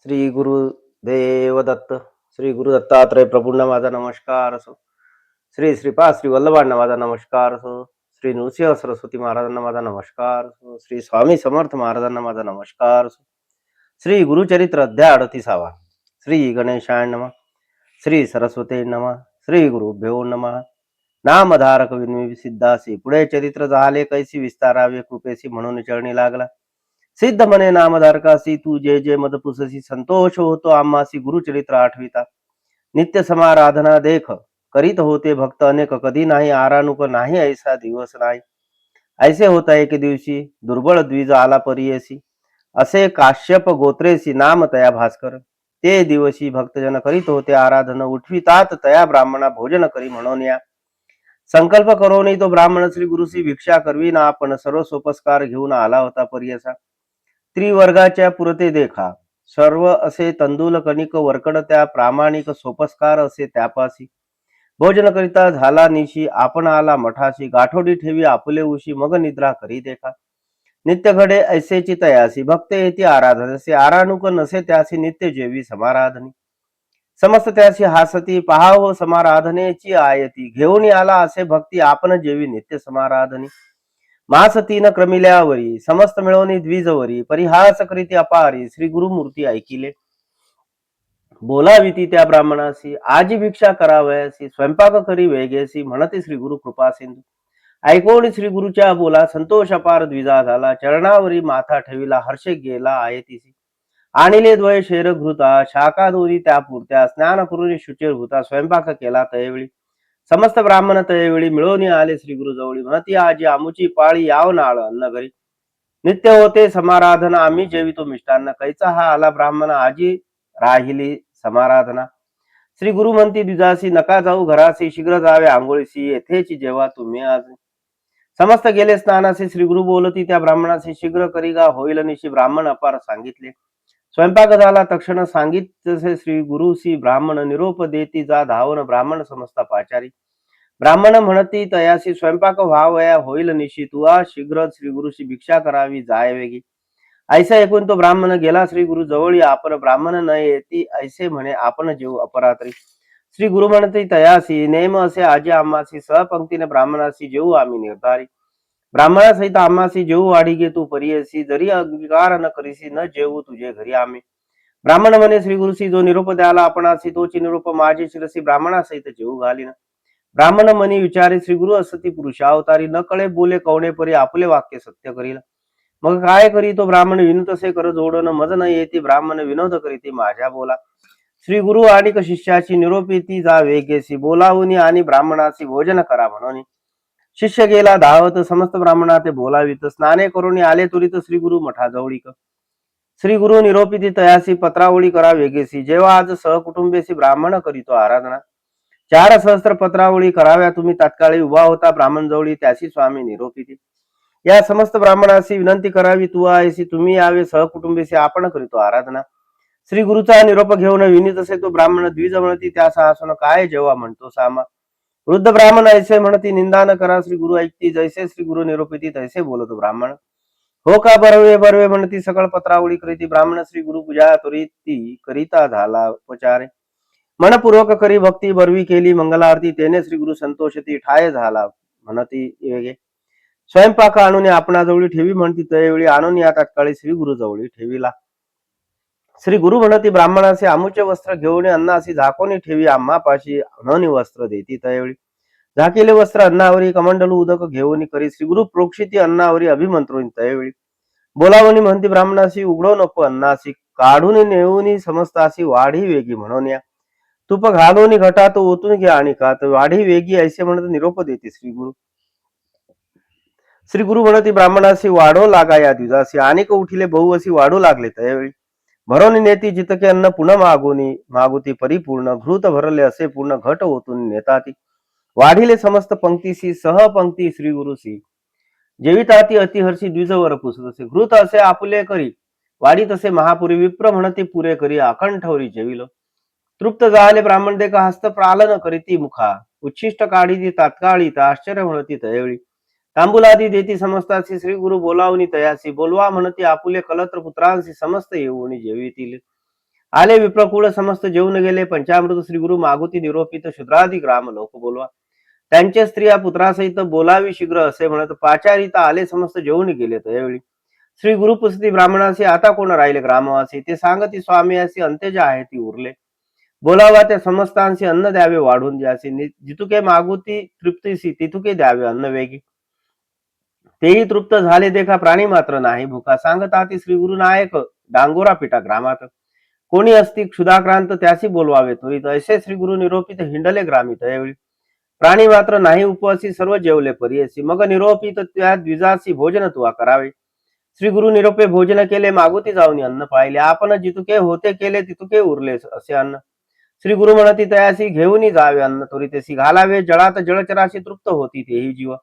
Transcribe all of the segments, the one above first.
श्री गुरुदेव दत्त. श्री गुरु दत्तात्रय प्रभूंना माझा नमस्कार असो. श्री श्रीपाद श्री वल्लभांना माझा नमस्कार असो. श्री नृसिंह सरस्वती महाराजांना माझा नमस्कार असो. श्री स्वामी समर्थ महाराजांना माझा नमस्कार असो. श्री गुरुचरित्र अध्याय 38. श्री गणेशाय नमः. श्री सरस्वते नमः. श्री गुरुभ्यो नमः. नामधारक विनवी सिद्धासी पुढे चरित्र झाले कैसी विस्तारावे कृपेसी म्हणून चरणी लागला. सिद्ध म्हणे नामधारकासी तू जे जे मद पुससी संतोष होतो आम्हासी गुरुचरित्र आठविता. नित्य समाराधना देख करीत होते भक्त अनेक कधी नाही आरानुक नाही ऐसा दिवस नाही. ऐसे होता एक दिवशी दुर्बळ द्विज आला परियसी असे काश्यप गोत्रेसी नाम तया भास्कर. ते दिवशी भक्तजन करीत होते आराधन उठवितात तया ब्राह्मणा भोजन करी म्हणून या. संकल्प करोनी तो ब्राह्मण श्री गुरुसी भिक्षा करवी ना आपण सर्व सोपस्कार घेऊन आला होता परियसा. त्रिवर्गाच्या पुरते देखा सर्व असे तंदूल कणिक वरकड त्या प्रामाणिक सोपस्कार असे त्यापासी. भोजन करिता झाला निशी आपण आला मठाशी गाठोडी ठेवी आपुले उशी मग निद्रा करी देखा. नित्य घडे ऐसेची तयासी भक्त येती आराधनसे आरानुक नसे त्यासी नित्य जेवी समाराधनी. समस्त त्याशी हासती पहाव समाराधनेची आयती घेऊन आला असे भक्ती आपण जेवी नित्य समाराधनी. मास तीन क्रमिल्यावरी समस्त मिळवणी द्विजवरी परिहास करीती अपारी श्री गुरुमूर्ती ऐकिले. बोलाविती त्या ब्राह्मणासी आजी भिक्षा करावयासी स्वयंपाक करी वेगेसी म्हणते श्री गुरु कृपा सिंधू. ऐकोणी श्री गुरुच्या बोला संतोष अपार द्विजा झाला चरणावरी माथा ठेविला हर्षे गेला आयतीसी. आणिले द्वय शेर घृता शाखा दोरी त्या पुरत्या स्नान करून शुचिर होता स्वयंपाक केला तयवेळी. समस्त ब्राह्मण तयवेळी मिळवणी आले श्री गुरु जवळी म्हणती आजी आमुची पाळी याव नाळ अन्न घरी. नित्य होते समाराधना आम्ही जेवितो मिष्टान्न कैचा हा आला ब्राह्मण आजी राहिली समाराधना. श्री गुरु म्हणती द्विजासी नका जाऊ घरासी शीघ्र जावे आंघोळीसी येथेची जेव्हा तुम्ही आज. समस्त गेले स्नानासी श्री गुरु बोलती त्या ब्राह्मणाशी शीघ्र करी गा होईल निशी ब्राह्मण अपार सांगितले. स्वयंपाक झाला तक्षण सांगितले श्री गुरुसी ब्राह्मण निरोप देती जा धावन ब्राह्मण समजता पाचारी. ब्राह्मण म्हणती तयासी स्वयंपाक व्हावया होईल निशी तुआ शीघ्र श्री गुरुशी भिक्षा करावी जाय वेगी. ऐसा ऐकून तो ब्राह्मण गेला श्री गुरु जवळी आपण ब्राह्मण न येती ऐसे म्हणे आपण जेऊ अपरात्री. श्री गुरु म्हणते तयासी नेम असे आजी आम्हासी सहपंक्तीने ब्राह्मणाशी जेऊ आम्ही निर्धारी. ब्राह्मणासहित आम्हासी जेऊ वाढी घे तू परियसी जरी अंगीकार न करीसी न जेऊ तुझे घरी आम्ही. ब्राह्मण म्हणे श्री गुरुसी जो निरोप द्याला आपणासी तोची निरोप माझी शिरसी ब्राह्मणासहित जेऊ घालीन. ब्राह्मण मनी विचारे श्री गुरु असती पुरुषावतारी न कळे बोले कवणे परी आपले वाक्य सत्य करील. मग काय करी तो ब्राह्मण विनू तसे कर जोडन मज न येते ब्राह्मण विनोद करीती माझ्या बोला. श्री गुरु आणि शिष्याची निरोपीती जा वेगेसी बोलावूनी आणि ब्राह्मणाची भोजन करा म्हणून. शिष्य गेला धावत समस्त ब्राह्मणा ते बोलावित स्नाने करून आले तुरीत श्री गुरु मठाजवळीक. श्री गुरु निरोपीती तयासी पत्रावळी करा वेगेसी जेव्हा आज सहकुटुंबेसी ब्राह्मण करीतो आराधना. 4 सहस्त्र पत्रावळी कराव्या तुम्ही तात्काळी उभा होता ब्राह्मण जवळी त्याशी स्वामी निरोपीती. या समस्त ब्राह्मणाशी विनंती करावी तू आहेसी तुम्ही यावे सहकुटुंबीशी आपण करीतो आराधना. श्री गुरुचा निरोप घेऊन विनीत असे तो ब्राह्मण द्विज म्हणती त्या साहसून काय जेव्हा म्हणतो सामा. वृद्ध ब्राह्मण ऐसे म्हणती निंदा न करा श्री गुरु ऐकती जैसे श्री गुरु निरोपिती तैसे बोलतो ब्राह्मण. हो का बरवे बरवे म्हणती सकळ पत्रावळी करीती ब्राह्मण श्री गुरु पूजा त्वरिती करिता झाला उपचारे. मनपूर्वक करी भक्ती बरवी केली मंगलारती तेने श्री गुरु संतोषती ठाय झाला म्हणती वेगे. स्वयंपाक आणून आपणाजवळी ठेवी म्हणती तयवेळी आणून या तात्काळी श्री गुरु जवळी ठेवीला. श्री गुरु म्हणती ब्राह्मणाचे आमुचे वस्त्र घेऊन अन्नासी झाकोनी ठेवी आम्हापाशी अनोनी वस्त्र देती तयवेळी. झाकेले वस्त्र अन्नावरी कमंडलू उदक घेऊन करी श्री गुरु प्रोक्षिती अन्नावरी अभिमंत्रोनी तयवेळी. बोलावणी म्हणती ब्राह्मणाशी उघडो नको अन्नासी काढून नेऊनी समस्तासी वाढी वेगी म्हणून या. तुप घालून घटात ओतून घे आणि खात वाढी वेगी ऐसे म्हणत निरोप देते श्री गुरु. श्री गुरु म्हणती ब्राह्मणाशी वाढो लागा या द्विजासी अनेक उठिले बहु अशी वाढू लागले त्यावेळी. भरून नेती जितके अन्न पुन्हा मागुती परिपूर्ण घृत भरले असे पूर्ण घट ओतून नेताती. वाढिले समस्त पंक्तीसी सहपंक्ती श्री गुरुसी जेविताती अतिहर्षी द्विजवर पुसतसे घृत असे आपुले करी वाढीत असे महापुरी विप्र म्हणते पुरे करी अकंठवरी जेविलो. तृप्त झाले ब्राह्मण देखा हस्त प्रालन करीती मुखा उच्छिष्ट काढी तात्काळी आश्चर्य म्हणती तयवेळी. तांबुलादी देती समस्तासी श्री गुरु बोलावणी तयासी बोलवा म्हणती आपुले कलत्र पुत्रांसी समस्त येऊनी जेवितील. आले विप्रकुळ समस्त जेवून गेले. पंचामृत श्री गुरु मागुती निरोपित शूद्रादी ग्राम लोक बोलवा. त्यांच्या स्त्रिया पुत्रासहित बोलावी शीघ्र असे म्हणत पाचारिता आले समस्त जेवून गेले. त्यावेळी श्री गुरुपुस्ती ब्राह्मणासी आता कोण राहिले ग्रामवासी ते सांगती स्वामी असे अंत्यज आहे ती उरले. बोलावा त्या समस्तांशी अन्न द्यावे वाढून द्यासी जितुके मागुती तृप्तीसी तितुके द्यावे अन्न वेगी. तेही तृप्त झाले देखा प्राणी मात्र नाही भूका. सांगता ती श्री गुरु नायक डांगोरा पिटा ग्रामात. कोणी असती क्षुधाक्रांत त्यासी बोलवावे त्वरित असे श्री गुरु निरोपित हिंडले ग्रामीत. यावेळी प्राणी मात्र नाही उपवासी सर्व जेवले परियसी. मग निरोपित त्या द्विजासी भोजन तुवा करावे. श्री गुरु निरोपे भोजन केले मागुती जाऊन अन्न पाहिले. आपण जितुके होते केले तितुके उरले असे अन्न. श्री गुरु म्हणती तयासी घेऊन जावे अन्न त्वरितसी. घालावे जळात जळचराशी तृप्त होती तेही जीव.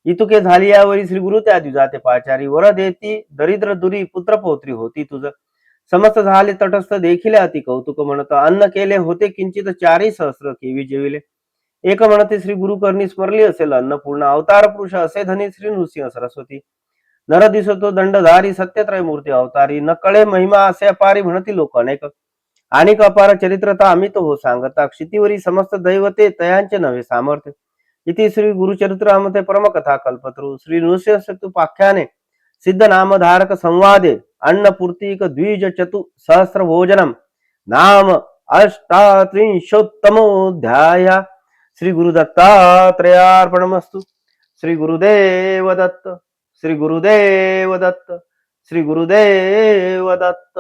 इतुके झाली यावरी श्री गुरु त्या द्विजाते पाचारी. वर देती दरिद्र दुरी पुत्र पौत्री होती तुझ. समस्त झाले तटस्थ देखील अति कौतुक म्हणत. अन्न केले होते किंचित 4 सहस्र केवी जेविले. एक म्हणते श्री गुरु करणी स्मरली असेल अन्नपूर्ण. अवतार पुरुष असे धनी श्री नृसिंह सरस्वती. नर दिसतो दंडधारी सत्यत्रय मूर्ती अवतारी. न कळे महिमा असे अपारी म्हणती लोक अनेक. आणि अपार चरित्रता अमित हो सांगता. क्षितिवरी समस्त दैवते तयांचे नव्हे सामर्थ्य. इति श्री गुरुचरित्रामते परमकथा कल्पतरू. श्री नृसिंहपाख्याने सिद्ध नामधारक संवादे अन्नपूर्तिक द्विज चतु सहस्र भोजनम नाम अष्टात्रिंशोत्तमोऽध्याय. श्री गुरुदत्तात्रेयार्पणमस्तु. श्री गुरुदेव दत्त. श्री गुरुदेव दत्त. श्री गुरुदेव दत्त.